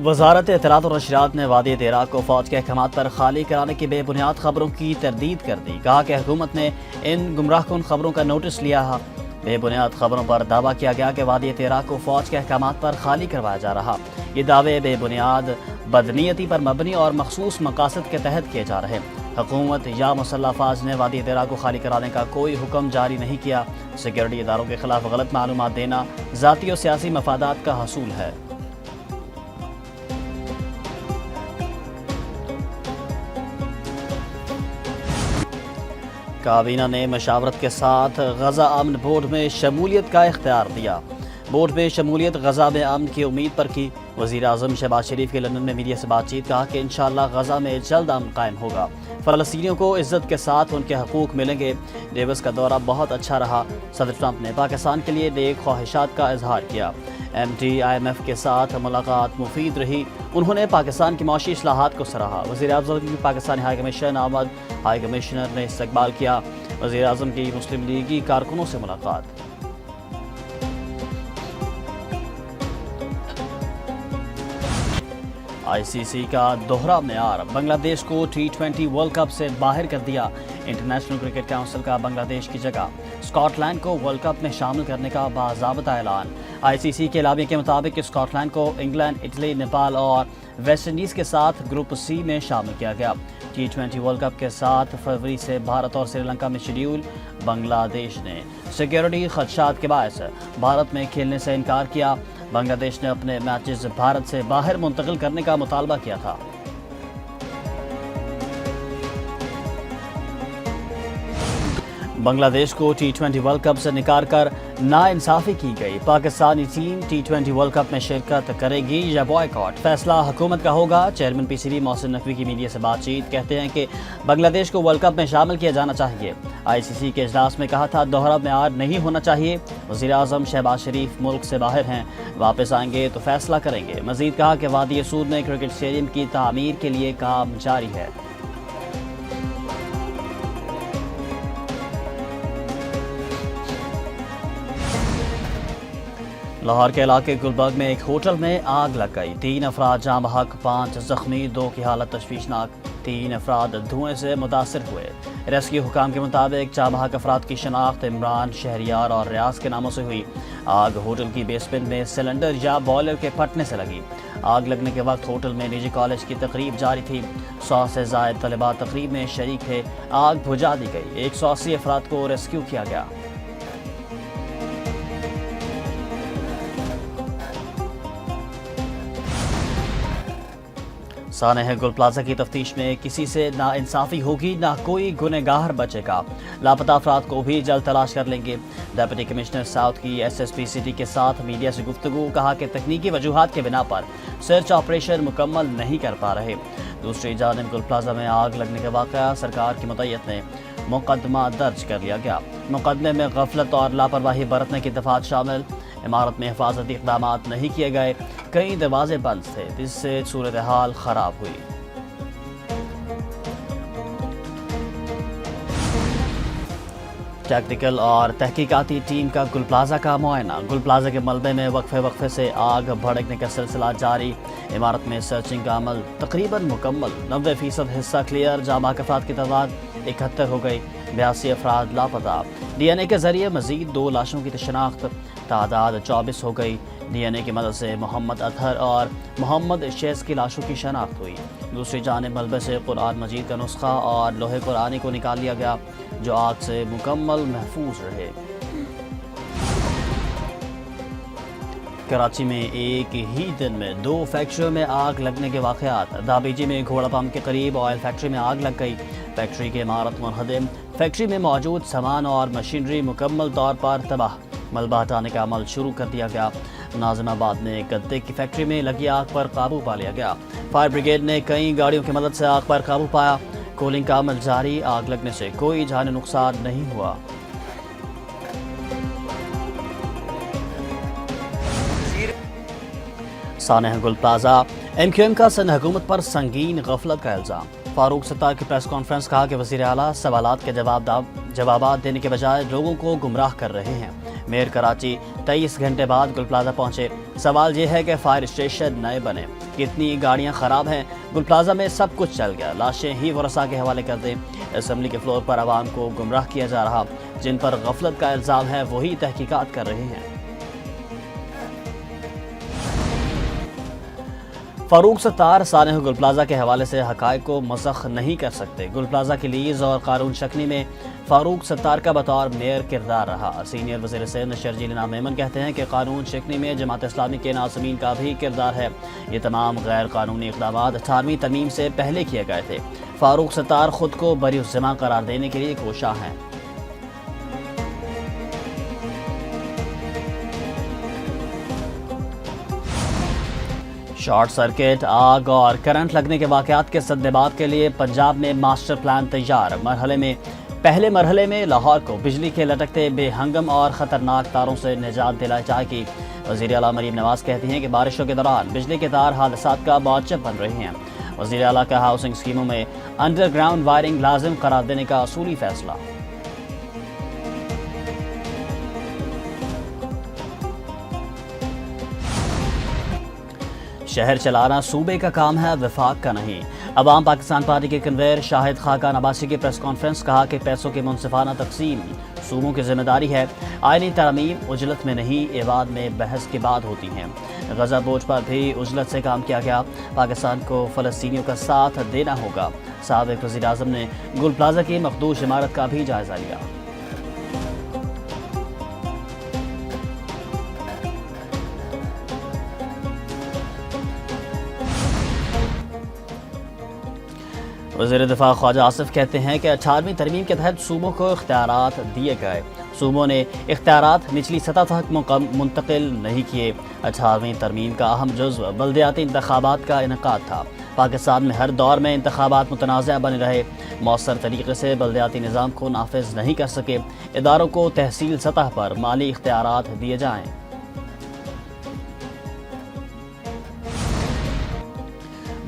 وزارت اطلاعات اور نشریات نے وادی دیرا کو فوج کے احکامات پر خالی کرانے کی بے بنیاد خبروں کی تردید کر دی۔ کہا کہ حکومت نے ان گمراہ کن خبروں کا نوٹس لیا ہے۔ بے بنیاد خبروں پر دعویٰ کیا گیا کہ وادی دیرا کو فوج کے احکامات پر خالی کروایا جا رہا۔ یہ دعوے بے بنیاد، بدنیتی پر مبنی اور مخصوص مقاصد کے تحت کیے جا رہے ہیں۔ حکومت یا مسلح افواج نے وادی دیرا کو خالی کرانے کا کوئی حکم جاری نہیں کیا۔ سیکیورٹی اداروں کے خلاف غلط معلومات دینا ذاتی اور سیاسی مفادات کا حصول ہے۔ کابینہ نے مشاورت کے ساتھ غزہ امن بورڈ میں شمولیت کا اختیار دیا۔ بورڈ میں شمولیت غزہ میں امن کی امید پر کی۔ وزیر اعظم شہباز شریف کے لندن میں میڈیا سے بات چیت، کہا کہ انشاءاللہ غزہ میں جلد امن قائم ہوگا۔ فلسطینیوں کو عزت کے ساتھ ان کے حقوق ملیں گے۔ ڈیوس کا دورہ بہت اچھا رہا۔ صدر ٹرمپ نے پاکستان کے لیے نیک خواہشات کا اظہار کیا۔ IMF کے ساتھ ملاقات مفید رہی۔ انہوں نے پاکستان کی معاشی اصلاحات کو سراہا۔ وزیر اعظم کی Pakistani high commission Ahmed high commissioner نے استقبال کیا۔ وزیر اعظم کی مسلم لیگی کارکنوں سے ملاقات۔ ICC کا دوہرا معیار، بنگلہ دیش کو T20 ورلڈ کپ سے باہر کر دیا۔ انٹرنیشنل کرکٹ کونسل کا بنگلہ دیش کی جگہ اسکاٹ لینڈ کو ورلڈ کپ میں شامل کرنے کا باضابطہ اعلان۔ ICC کے اعلامیہ کے مطابق اسکاٹ لینڈ کو انگلینڈ، اٹلی، نیپال اور ویسٹ انڈیز کے ساتھ گروپ C میں شامل کیا گیا۔ T20 ورلڈ کپ کے 7 فروری سے بھارت اور سری لنکا میں شیڈیول۔ بنگلہ دیش نے سیکیورٹی خدشات کے باعث بھارت میں کھیلنے سے انکار کیا۔ بنگلہ دیش نے اپنے میچز بھارت سے باہر منتقل کرنے کا مطالبہ کیا تھا۔ بنگلہ دیش کو T20 ورلڈ کپ سے نکال کر ناانصافی کی گئی۔ Pakistani team T20 world cup میں شرکت کرے گی یا بوائیکاٹ، فیصلہ حکومت کا ہوگا۔ چیئرمین PCB محسن نقوی کی میڈیا سے بات چیت، کہتے ہیں کہ بنگلہ دیش کو ورلڈ کپ میں شامل کیا جانا چاہیے۔ ICC کے اجلاس میں کہا تھا دوہرا معیار نہیں ہونا چاہیے۔ وزیر اعظم شہباز شریف ملک سے باہر ہیں، واپس آئیں گے تو فیصلہ کریں گے۔ مزید کہا کہ وادی سود میں کرکٹ اسٹیڈیم کی تعمیر کے لیے کام جاری ہے۔ لاہور کے علاقے گلبرگ میں ایک ہوٹل میں آگ لگ گئی۔ 3 افراد جاں بحق، 5 زخمی، 2 کی حالت تشویشناک۔ 3 افراد دھوئیں سے متاثر ہوئے۔ ریسکیو حکام کے مطابق جاں بحق افراد کی شناخت عمران، شہریار اور ریاض کے ناموں سے ہوئی۔ آگ ہوٹل کی بیسمنٹ میں سلنڈر یا بوائلر کے پھٹنے سے لگی۔ آگ لگنے کے وقت ہوٹل میں نجی کالج کی تقریب جاری تھی۔ 100 سے زائد طلباء تقریب میں شریک تھے۔ آگ بجھا دی گئی۔ 180 افراد کو ریسکیو کیا گیا۔ سانحہ گل پلازہ کی تفتیش میں کسی سے ناانصافی ہوگی، نہ کوئی گنہگار بچے گا۔ لاپتہ افراد کو بھی جلد تلاش کر لیں گے۔ ڈپٹی کمشنر ساؤتھ کی SSP سٹی کے ساتھ میڈیا سے گفتگو، کہا کہ تکنیکی وجوہات کے بنا پر سرچ آپریشن مکمل نہیں کر پا رہے۔ دوسری جانب گل پلازہ میں آگ لگنے کے واقعہ سرکار کی مدعیت میں مقدمہ درج کر لیا گیا۔ مقدمے میں غفلت اور لاپرواہی برتنے کی دفعات شامل۔ عمارت میں حفاظتی اقدامات نہیں کیے گئے، کئی دروازے بند تھے جس سے صورتحال خراب ہوئی۔ ٹیکنیکل اور تحقیقاتی ٹیم کا گل پلازہ کا معائنہ۔ گل پلازہ کے ملبے میں وقفے سے آگ بھڑکنے کا سلسلہ جاری۔ عمارت میں سرچنگ کا عمل تقریباً مکمل، 90% حصہ کلیئر۔ جاں بحق افراد کی تعداد 71 ہو گئی، 82 افراد لاپتہ۔ DNA کے ذریعے مزید 2 لاشوں کی شناخت، تعداد 24 ہو گئی۔ DNA کی مدد سے محمد اطہر اور محمد شیز کی لاشوں کی شناخت ہوئی۔ دوسری جانب ملبے سے قرآن مجید کا نسخہ اور لوح قرآنی کو نکال لیا گیا، جو آگ سے مکمل محفوظ رہے۔ کراچی میں ایک ہی دن میں 2 فیکٹریوں میں آگ لگنے کے واقعات۔ دھابیجی میں گھوڑا پمپ کے قریب آئل فیکٹری میں آگ لگ گئی۔ فیکٹری کی عمارت منہدم، فیکٹری میں موجود سامان اور مشینری مکمل طور پر تباہ۔ ملبہ ہٹانے کا عمل شروع کر دیا گیا۔ ناظم آباد میں گدے کی فیکٹری میں لگی آگ پر قابو پا لیا گیا۔ فائر بریگیڈ نے کئی گاڑیوں کی مدد سے آگ پر قابو پایا۔ کولنگ کا عمل جاری، آگ لگنے سے کوئی جانی نقصان نہیں ہوا۔ سانحہ گل پلازہ، MQM کا سندھ حکومت پر سنگین غفلت کا الزام۔ فاروق ستار کی پریس کانفرنس، کہا کہ وزیر اعلیٰ سوالات کے جوابات دینے کے بجائے لوگوں کو گمراہ کر رہے ہیں۔ میئر کراچی 23 گھنٹے بعد گل پلازا پہنچے۔ سوال یہ ہے کہ فائر اسٹیشن نئے بنے، کتنی گاڑیاں خراب ہیں؟ گل پلازا میں سب کچھ چل گیا، لاشیں ہی ورثاء کے حوالے کر دیں۔ اسمبلی کے فلور پر عوام کو گمراہ کیا جا رہا، جن پر غفلت کا الزام ہے وہی تحقیقات کر رہے ہیں۔ فاروق ستار سانحہ گل پلازا کے حوالے سے حقائق کو مسخ نہیں کر سکتے۔ گل پلازا کی لیز اور قانون شکنی میں فاروق ستار کا بطور میئر کردار رہا۔ سینئر وزیر سندھ شرجیل انعام میمن کہتے ہیں کہ قانون شکنی میں جماعت اسلامی کے ناظمین کا بھی کردار ہے۔ یہ تمام غیر قانونی اقدامات 18ویں ترمیم سے پہلے کیے گئے تھے۔ فاروق ستار خود کو بری الذمہ قرار دینے کے لیے کوشاں ہیں۔ شارٹ سرکٹ، آگ اور کرنٹ لگنے کے واقعات کے سدبات کے لیے پنجاب میں ماسٹر پلان تیار۔ پہلے مرحلے میں لاہور کو بجلی کے لٹکتے بے ہنگم اور خطرناک تاروں سے نجات دلائی جائے گی۔ وزیر اعلیٰ مریم نواز کہتی ہیں کہ بارشوں کے دوران بجلی کے تار حادثات کا موجب بن رہے ہیں۔ وزیر اعلیٰ کا ہاؤسنگ اسکیموں میں انڈر گراؤنڈ وائرنگ لازم قرار دینے کا اصولی فیصلہ۔ شہر چلانا صوبے کا کام ہے، وفاق کا نہیں۔ عوام پاکستان پارٹی کے کنوینر شاہد خاقان عباسی کی پریس کانفرنس، کہا کہ پیسوں کی منصفانہ تقسیم صوبوں کی ذمہ داری ہے۔ آئینی ترامیم عجلت میں نہیں، ایواد میں بحث کی بات ہوتی ہیں۔ غزہ بوجھ پر بھی عجلت سے کام کیا گیا۔ پاکستان کو فلسطینیوں کا ساتھ دینا ہوگا۔ سابق وزیر اعظم نے گل پلازا کی مخدوش عمارت کا بھی جائزہ لیا۔ وزیر دفاع خواجہ آصف کہتے ہیں کہ 18ویں ترمیم کے تحت صوبوں کو اختیارات دیے گئے، صوبوں نے اختیارات نچلی سطح تک منتقل نہیں کیے۔ 18ویں ترمیم کا اہم جزو بلدیاتی انتخابات کا انعقاد تھا۔ پاکستان میں ہر دور میں انتخابات متنازع بنے رہے، مؤثر طریقے سے بلدیاتی نظام کو نافذ نہیں کر سکے۔ اداروں کو تحصیل سطح پر مالی اختیارات دیے جائیں۔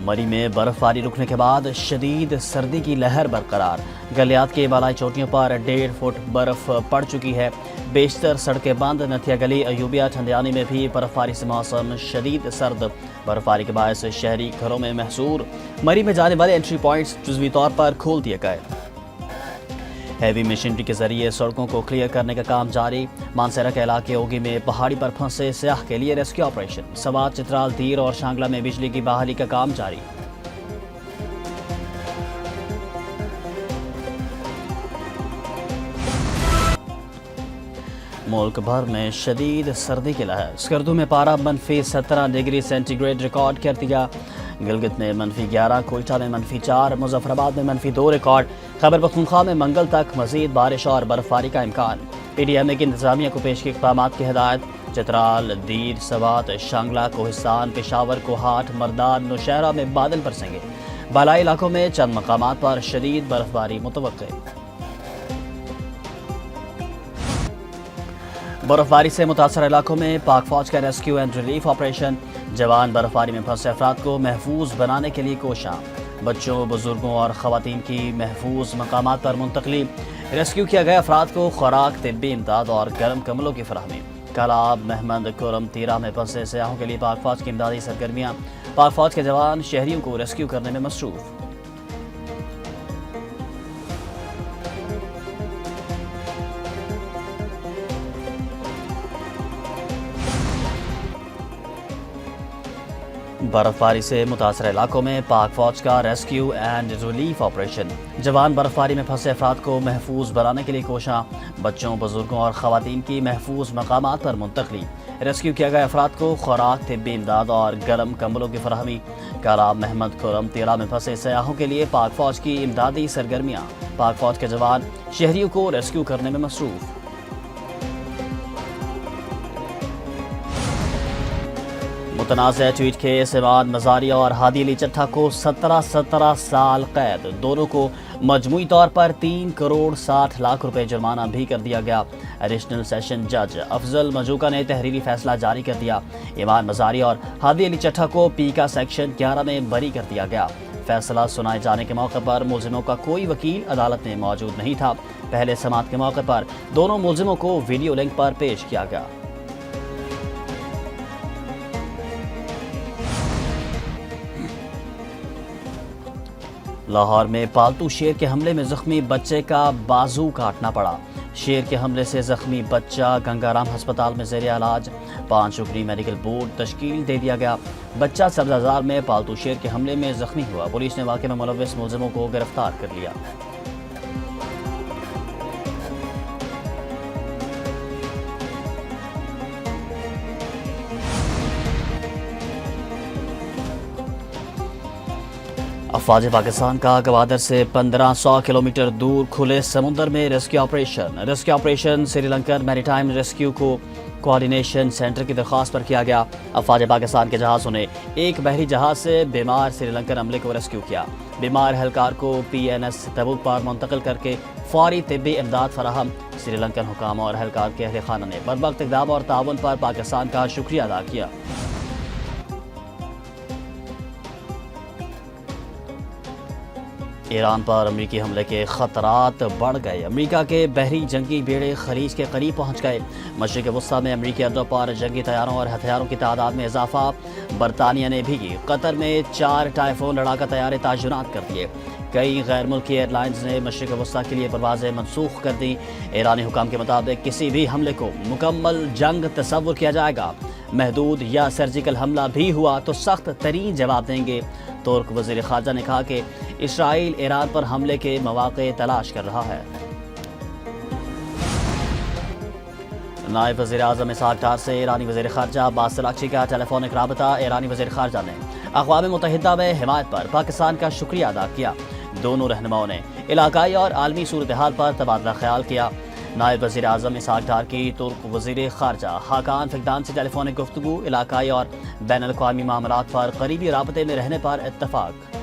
مری میں برف باری رکنے کے بعد شدید سردی کی لہر برقرار۔ گلیات کے بالائی چوٹیوں پر 1.5 فٹ برف پڑ چکی ہے۔ بیشتر سڑکیں بند۔ نتھیا گلی، ایوبیہ، ٹھنڈیانی میں بھی برف باری سے موسم شدید سرد۔ برف باری کے باعث شہری گھروں میں محصور۔ مری میں جانے والے انٹری پوائنٹس جزوی طور پر کھول دیے گئے۔ ہیوی مشینری کے ذریعے سڑکوں کو کلیئر کرنے کا کام جاری۔ مانسیرا کے علاقے اوگی میں پہاڑی پر پھنسے سیاح کے لیے ریسکیو آپریشن۔ سوات، چترال، دیر اور شانگلہ میں بجلی کی بحالی کا کام جاری۔ ملک بھر میں شدید سردی کی لہر۔ اسکردو میں پارہ -17 ڈگری سینٹی گریڈ ریکارڈ کر دیا۔ گلگت میں -11، کوئٹہ میں -4، مظفر آباد میں -2 ریکارڈ۔ خیبر پختونخوا میں منگل تک مزید بارش اور برف باری کا امکان۔ پی ڈی ایم اے کی انتظامیہ کو پیش کی اقدامات کی ہدایت۔ چترال، دیر، سوات، شانگلہ، کوہستان، پشاور، کوہاٹ، مردان، نوشہرہ میں بادل برسیں گے۔ بالائی علاقوں میں چند مقامات پر شدید برف باری متوقع۔ برف باری سے متاثرہ علاقوں میں پاک فوج کا ریسکیو اینڈ ریلیف آپریشن۔ جوان برف باری میں پھنسے افراد کو محفوظ بنانے کے لیے کوشاں۔ بچوں، بزرگوں اور خواتین کی محفوظ مقامات پر منتقلی۔ ریسکیو کیا گئے افراد کو خوراک، طبی امداد اور گرم کمبلوں کی فراہمی۔ کلاب، مہمند، کرم، تیرہ میں پھنسے سیاحوں کے لیے پاک فوج کی امدادی سرگرمیاں۔ پاک فوج کے جوان شہریوں کو ریسکیو کرنے میں مصروف۔ برف باری سے متاثرہ علاقوں میں پاک فوج کا ریسکیو اینڈ ریلیف آپریشن۔ جوان برف باری میں پھنسے افراد کو محفوظ بنانے کے لیے کوشاں۔ بچوں، بزرگوں اور خواتین کی محفوظ مقامات پر منتقلی۔ ریسکیو کیا گئے افراد کو خوراک، طبی امداد اور گرم کمبلوں کی فراہمی۔ کالاب، محمد، کرم، تیرہ میں پھنسے سیاحوں کے لیے پاک فوج کی امدادی سرگرمیاں۔ پاک فوج کے جوان شہریوں کو ریسکیو کرنے میں مصروف۔ متنازع ٹویٹ کیس عماد مزاری اور ہادی علی چٹھا کو 17 سال قید، دونوں کو مجموعی طور پر 3.60 کروڑ روپے جرمانہ بھی کر دیا گیا۔ ایڈیشنل سیشن جج افضل مجوکا نے تحریری فیصلہ جاری کر دیا۔ عماد مزاری اور ہادی علی چٹھا کو پی کا سیکشن 11 میں بری کر دیا گیا۔ فیصلہ سنائے جانے کے موقع پر ملزموں کا کوئی وکیل عدالت میں موجود نہیں تھا۔ پہلے سماعت کے موقع پر دونوں ملزموں کو ویڈیو لنک پر پیش کیا گیا۔ لاہور میں پالتو شیر کے حملے میں زخمی بچے کا بازو کاٹنا پڑا۔ شیر کے حملے سے زخمی بچہ گنگا رام ہسپتال میں زیر علاج۔ 5 رکنی میڈیکل بورڈ تشکیل دے دیا گیا۔ بچہ سبزہ زار میں پالتو شیر کے حملے میں زخمی ہوا۔ پولیس نے واقعے میں ملوث ملزموں کو گرفتار کر لیا۔ افواج پاکستان کا گوادر سے 1500 کلومیٹر دور کھلے سمندر میں ریسکیو آپریشن سری لنکن میری ٹائم ریسکیو کو کوارڈینیشن سینٹر کی درخواست پر کیا گیا۔ افواج پاکستان کے جہازوں نے ایک بحری جہاز سے بیمار سری لنکن عملے کو ریسکیو کیا۔ بیمار اہلکار کو PNS تبوک پر منتقل کر کے فوری طبی امداد فراہم۔ سری لنکن حکام اور اہلکار کے اہل خانہ نے بروقت اقدام اور تعاون پر پاکستان کا شکریہ ادا کیا۔ ایران پر امریکی حملے کے خطرات بڑھ گئے۔ امریکہ کے بحری جنگی بیڑے خلیج کے قریب پہنچ گئے۔ مشرق وسطیٰ میں امریکی اڈوں پر جنگی طیاروں اور ہتھیاروں کی تعداد میں اضافہ۔ برطانیہ نے بھی قطر میں 4 ٹائفون لڑاکا طیارے تعینات کر دیے۔ کئی غیر ملکی ایئر لائنز نے مشرق وسطیٰ کے لیے پروازیں منسوخ کر دیں۔ ایرانی حکام کے مطابق کسی بھی حملے کو مکمل جنگ تصور کیا جائے گا۔ محدود یا سرجیکل حملہ بھی ہوا تو سخت ترین جواب دیں گے۔ ترک وزیر خارجہ نے کہا کہ اسرائیل ایران پر حملے کے مواقع تلاش کر رہا ہے۔ نائب وزیر اعظم اسحاق ڈار سے ایرانی وزیر خارجہ عباس اراغچی کا ٹیلی فونک رابطہ۔ ایرانی وزیر خارجہ نے اقوام متحدہ میں حمایت پر پاکستان کا شکریہ ادا کیا۔ دونوں رہنماؤں نے علاقائی اور عالمی صورتحال پر تبادلہ خیال کیا۔ نائب وزیر اعظم اسحاق ڈار کی ترک وزیر خارجہ حاکان فقدان سے ٹیلی فونک گفتگو۔ علاقائی اور بین الاقوامی معاملات پر قریبی رابطے میں رہنے پر اتفاق۔